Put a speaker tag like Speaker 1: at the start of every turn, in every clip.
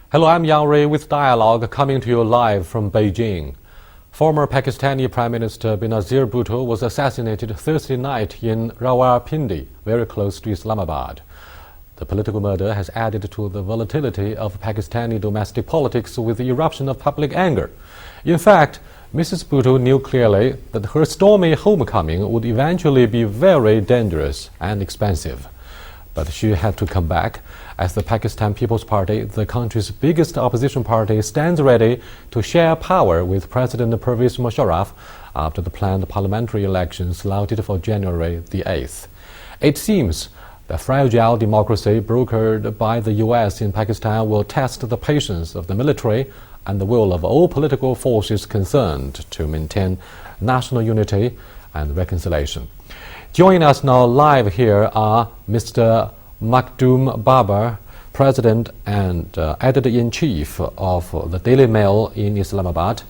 Speaker 1: Hello, I'm Yang Rui with Dialogue, coming to you live from Beijing. Former Pakistani Prime Minister Benazir Bhutto was assassinated Thursday night in Rawalpindi, very close to Islamabad. The political murder has added to the volatility of Pakistani domestic politics with the eruption of public anger. In fact, Mrs. Bhutto knew clearly that her stormy homecoming would eventually be very dangerous and expensive. But she had to come back, as the Pakistan People's Party, the country's biggest opposition party, stands ready to share power with President Pervez Musharraf after the planned parliamentary elections slotted for January the 8th. It seems the fragile democracy brokered by the U.S. in Pakistan will test the patience of the military and the will of all political forces concerned to maintain national unity and reconciliation. Joining us now live here are Mr. Makhdoom Babar, President and Editor-in-Chief of the Daily Mail in Islamabad,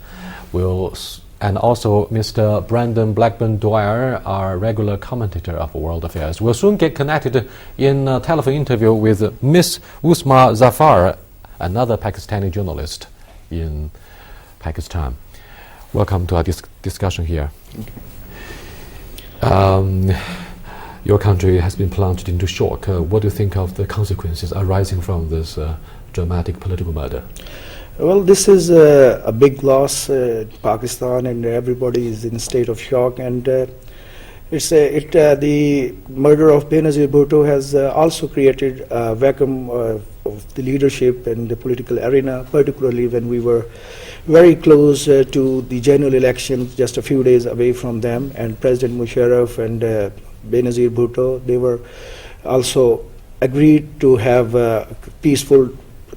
Speaker 1: and also Mr. Brandon Blackburn-Dwyer, our regular commentator of world affairs. We'll soon get connected in a telephone interview with Ms. Usma Zafar, another Pakistani journalist in Pakistan. Welcome to our discussion here. Your country has been plunged into shock. What do you think of the consequences arising from this dramatic political murder?
Speaker 2: Well, this is a big loss in Pakistan, and everybody is in a state of shock. And the murder of Benazir Bhutto has also created a vacuum of the leadership in the political arena, particularly when we were very close to the general elections, just a few days away from them. And President Musharraf and Benazir Bhutto, they were also agreed to have a peaceful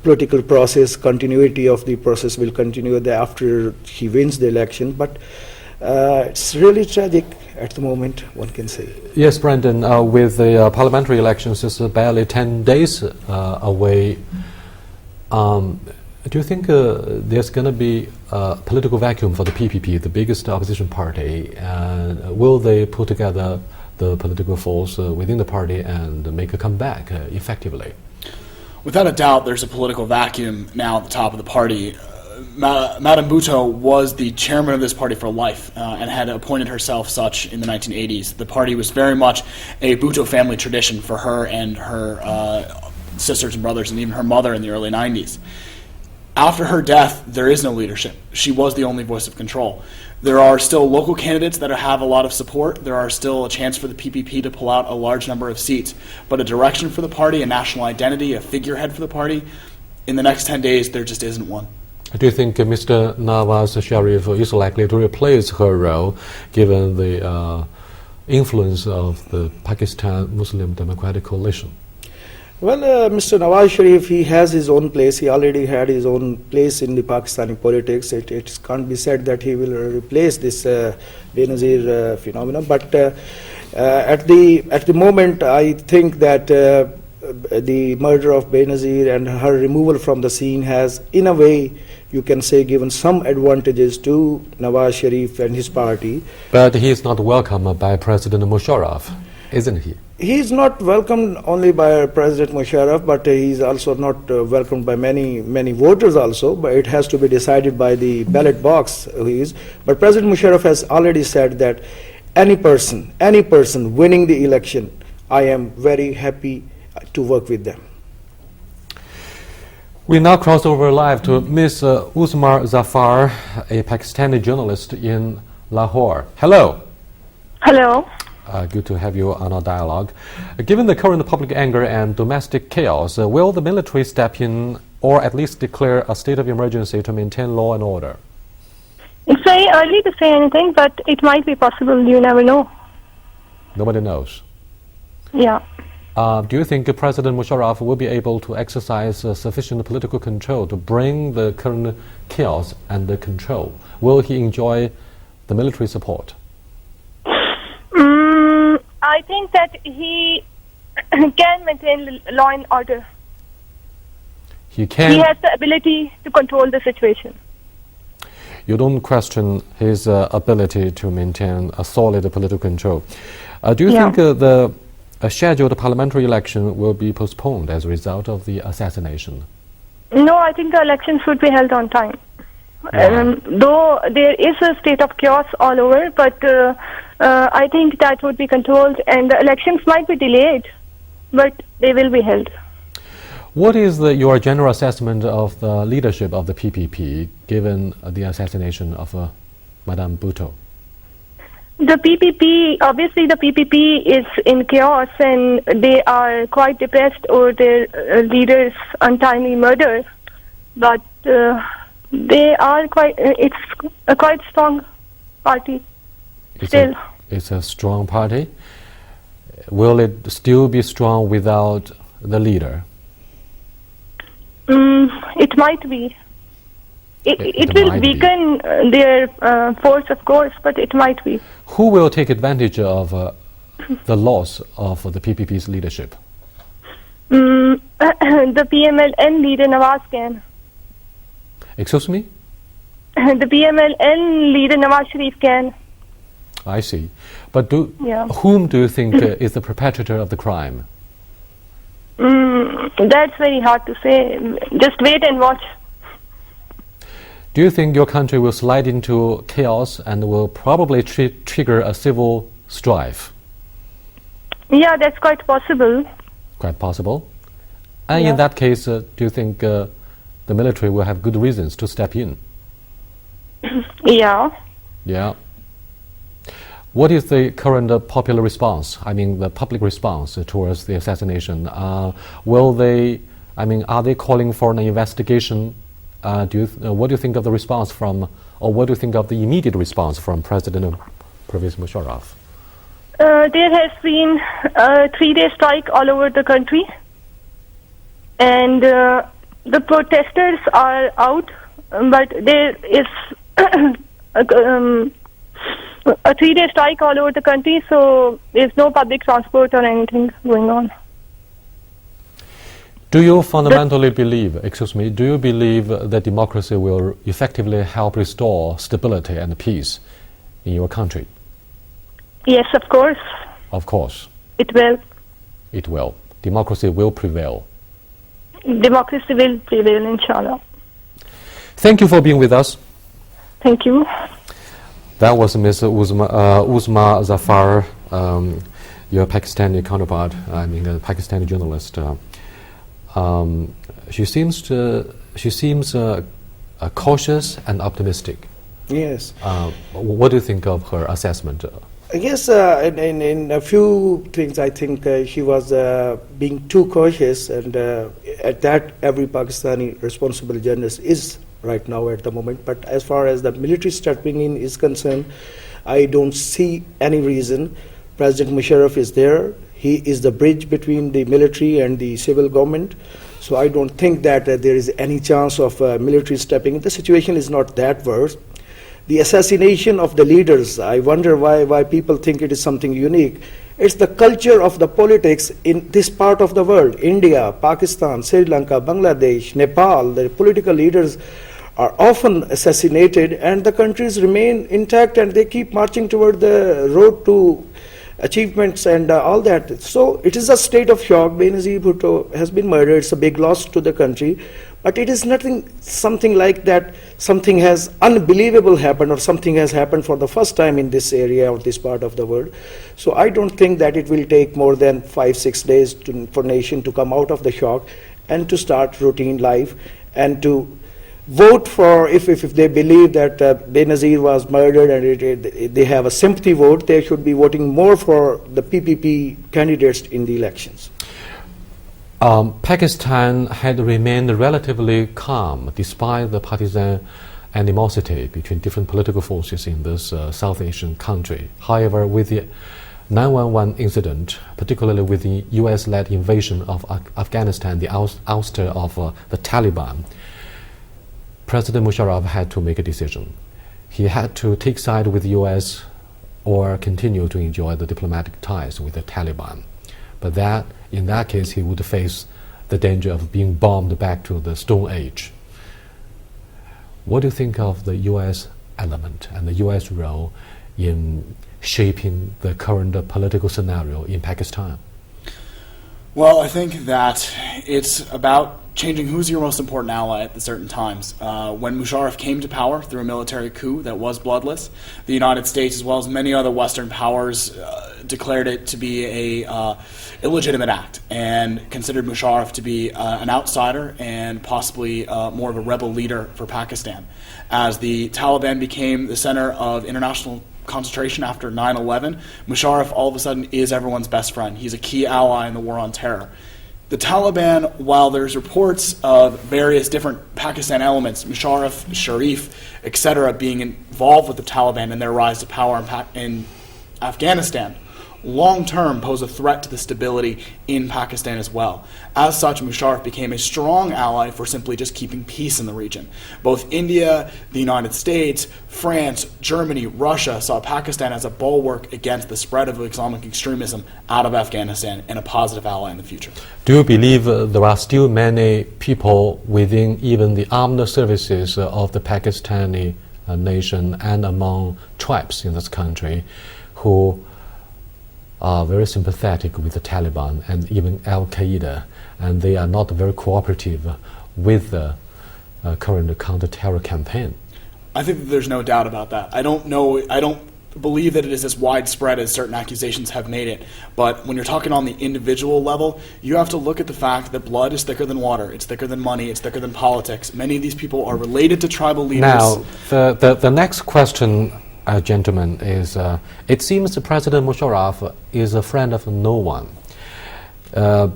Speaker 2: political process. Continuity of the process will continue after he wins the election. But it's really tragic at the moment, one can say.
Speaker 1: Yes, Brandon, with the parliamentary elections is barely 10 days away. Do you think there's going to be a political vacuum for the PPP, the biggest opposition party? Will they put together the political force within the party and make a comeback effectively?
Speaker 3: Without a doubt, there's a political vacuum now at the top of the party. Madame Bhutto was the chairman of this party for life and had appointed herself such in the 1980s. The party was very much a Bhutto family tradition for her and her sisters and brothers, and even her mother in the early 90s. After her death, there is no leadership. She was the only voice of control. There are still local candidates that have a lot of support. There are still a chance for the PPP to pull out a large number of seats. But a direction for the party, a national identity, a figurehead for the party, in the next 10 days, there just isn't one.
Speaker 1: Do you think Mr. Nawaz Sharif is likely to replace her role, given the influence of the Pakistan Muslim Democratic Coalition?
Speaker 2: Well, Mr. Nawaz Sharif, he has his own place. He already had his own place in the Pakistani politics. It can't be said that he will replace this Benazir phenomenon. But at the moment, I think that the murder of Benazir and her removal from the scene has, in a way, you can say, given some advantages to Nawaz Sharif and his party.
Speaker 1: But he is not welcomed by President Musharraf, isn't he?
Speaker 2: He is not welcomed only by President Musharraf, but he is also not welcomed by many voters also. But it has to be decided by the ballot box who he is. But President Musharraf has already said that any person winning the election, I am very happy to work with them.
Speaker 1: We now cross over live to Ms. Usma Zafar, a Pakistani journalist in Lahore. Hello.
Speaker 4: Hello.
Speaker 1: Good to have you on our dialogue. Given the current public anger and domestic chaos, will the military step in or at least declare a state of emergency to maintain law and order?
Speaker 4: It's very early to say anything, but it might be possible. You never know.
Speaker 1: Nobody knows.
Speaker 4: Yeah.
Speaker 1: Do you think President Musharraf will be able to exercise sufficient political control to bring the current chaos under control? Will he enjoy the military support?
Speaker 4: I think that he can maintain law and order.
Speaker 1: He can?
Speaker 4: He has the ability to control the situation.
Speaker 1: You don't question his ability to maintain a solid political control. Do you think the scheduled parliamentary election will be postponed as a result of the assassination?
Speaker 4: No, I think the elections should be held on time. Though there is a state of chaos all over, but I think that would be controlled, and the elections might be delayed, but they will be held.
Speaker 1: What is your general assessment of the leadership of the PPP given the assassination of Madame Bhutto?
Speaker 4: The PPP, obviously the PPP is in chaos, and they are quite depressed over their leader's untimely murder, but they are it's a quite strong party still.
Speaker 1: It's a strong party. Will it still be strong without the leader?
Speaker 4: It might be. It will weaken their force, of course, but it might be.
Speaker 1: Who will take advantage of the loss of the PPP's leadership?
Speaker 4: The PMLN leader Nawaz can.
Speaker 1: Excuse me?
Speaker 4: The PMLN leader Nawaz Sharif can.
Speaker 1: I see. But whom do you think is the perpetrator of the crime?
Speaker 4: That's very hard to say. Just wait and watch.
Speaker 1: Do you think your country will slide into chaos and will probably trigger a civil strife?
Speaker 4: Yeah, that's quite possible.
Speaker 1: Quite possible. And in that case, do you think the military will have good reasons to step in?
Speaker 4: Yeah.
Speaker 1: Yeah. What is the current popular response? I mean, the public response towards the assassination. Are they calling for an investigation? What do you think of the response from, or what do you think of the immediate response from President Pervez Musharraf?
Speaker 4: There has been a 3-day strike all over the country, and the protesters are out, but there is a 3-day strike all over the country, so there's no public transport or anything going on.
Speaker 1: Do you fundamentally believe that democracy will effectively help restore stability and peace in your country?
Speaker 4: Yes, of course.
Speaker 1: Of course.
Speaker 4: It will.
Speaker 1: It will. Democracy will prevail.
Speaker 4: Democracy will prevail, inshallah.
Speaker 1: Thank you for being with us.
Speaker 4: Thank you.
Speaker 1: That was Ms. Uzma Zafar, your Pakistani counterpart, a Pakistani journalist. She seems cautious and optimistic.
Speaker 2: Yes.
Speaker 1: What do you think of her assessment?
Speaker 2: Yes, in a few things I think she was being too cautious, and at that every Pakistani responsible journalist is right now at the moment. But as far as the military stepping in is concerned, I don't see any reason. President Musharraf is there. He is the bridge between the military and the civil government. So I don't think that there is any chance of military stepping in. The situation is not that worse. The assassination of the leaders, I wonder why people think it is something unique. It's the culture of the politics in this part of the world. India, Pakistan, Sri Lanka, Bangladesh, Nepal, the political leaders are often assassinated, and the countries remain intact, and they keep marching toward the road to achievements and all that. So it is a state of shock. Benazir Bhutto has been murdered. It's a big loss to the country. But it is something like that, something has unbelievable happened, or something has happened for the first time in this area or this part of the world. So I don't think that it will take more than 5-6 days for nation to come out of the shock and to start routine life and to vote for, if they believe that Benazir was murdered and they have a sympathy vote, they should be voting more for the PPP candidates in the elections.
Speaker 1: Pakistan had remained relatively calm despite the partisan animosity between different political forces in this South Asian country. However, with the 9/11 incident, particularly with the US-led invasion of Afghanistan, the ouster of the Taliban, President Musharraf had to make a decision. He had to take side with the US or continue to enjoy the diplomatic ties with the Taliban. But in that case, he would face the danger of being bombed back to the Stone Age. What do you think of the US element and the US role in shaping the current political scenario in Pakistan?
Speaker 3: Well, I think that it's about changing who's your most important ally at the certain times. When Musharraf came to power through a military coup that was bloodless, the United States, as well as many other Western powers, declared it to be a illegitimate act and considered Musharraf to be an outsider and possibly more of a rebel leader for Pakistan. As the Taliban became the center of international concentration after 9/11, Musharraf all of a sudden is everyone's best friend. He's a key ally in the war on terror. The Taliban, while there's reports of various different Pakistan elements, Musharraf, Sharif, etc., being involved with the Taliban and their rise to power in Afghanistan, long-term pose a threat to the stability in Pakistan as well. As such, Musharraf became a strong ally for simply just keeping peace in the region. Both India, the United States, France, Germany, Russia saw Pakistan as a bulwark against the spread of Islamic extremism out of Afghanistan and a positive ally in the future.
Speaker 1: Do you believe there are still many people within even the armed services of the Pakistani nation and among tribes in this country who are very sympathetic with the Taliban and even Al-Qaeda, and they are not very cooperative with the current counter-terror campaign?
Speaker 3: I think that there's no doubt about that. I don't believe that it is as widespread as certain accusations have made it. But when you're talking on the individual level, you have to look at the fact that blood is thicker than water. It's thicker than money. It's thicker than politics. Many of these people are related to tribal leaders.
Speaker 1: Now, the next question, gentlemen, is it seems President Musharraf is a friend of no one.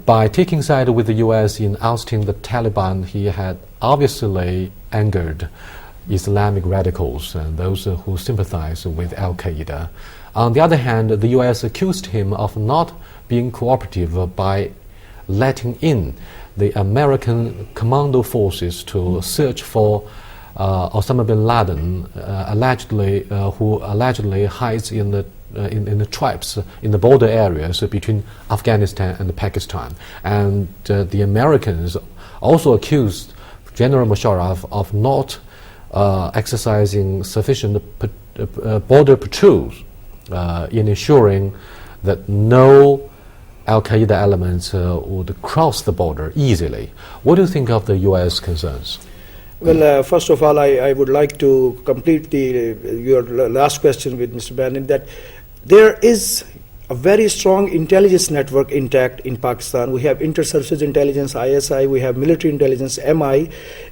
Speaker 1: By taking side with the U.S. in ousting the Taliban, he had obviously angered Islamic radicals and those who sympathize with Al-Qaeda. On the other hand, the U.S. accused him of not being cooperative by letting in the American commando forces to search for Osama bin Laden, who allegedly hides in the tribes in the border areas between Afghanistan and Pakistan. And the Americans also accused General Musharraf of not exercising sufficient border patrols in ensuring that no Al-Qaeda elements would cross the border easily. What do you think of the U.S. concerns?
Speaker 2: Well, first of all, I would like to complete your last question with Mr. Bannon, that there is a very strong intelligence network intact in Pakistan. We have inter-services intelligence, ISI, we have military intelligence, MI,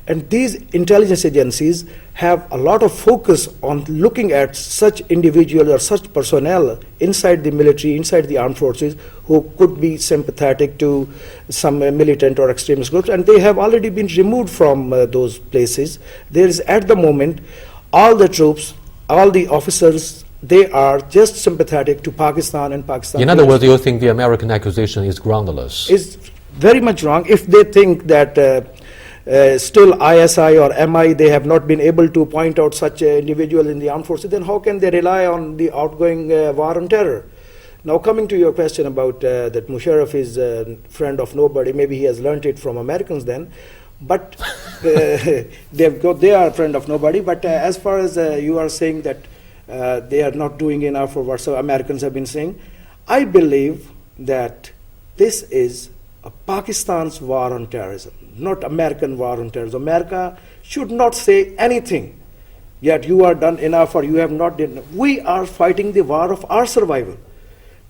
Speaker 2: and these intelligence agencies have a lot of focus on looking at such individuals or such personnel inside the military, inside the armed forces, who could be sympathetic to some militant or extremist groups, and they have already been removed from those places. There is, at the moment, all the troops, all the officers, they are just sympathetic to Pakistan and Pakistan.
Speaker 1: In other words, you think the American accusation is groundless?
Speaker 2: Is very much wrong. If they think that still ISI or MI, they have not been able to point out such an individual in the armed forces, then how can they rely on the outgoing war on terror? Now, coming to your question about that Musharraf is a friend of nobody, maybe he has learned it from Americans then, but they are a friend of nobody. But as far as you are saying that they are not doing enough for what some Americans have been saying, I believe that this is a Pakistan's war on terrorism, not American war on terrorism. America should not say anything, yet you are done enough or you have not done enough. We are fighting the war of our survival.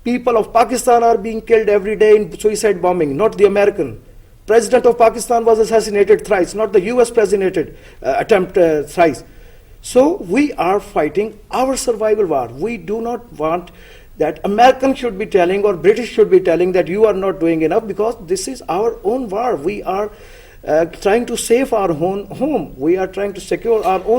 Speaker 2: People of Pakistan are being killed every day in suicide bombing, not the American. President of Pakistan was assassinated thrice, not the US president attempt thrice. So we are fighting our survival war. We do not want that Americans should be telling or British should be telling that you are not doing enough, because this is our own war. We are trying to save our own home. We are trying to secure our own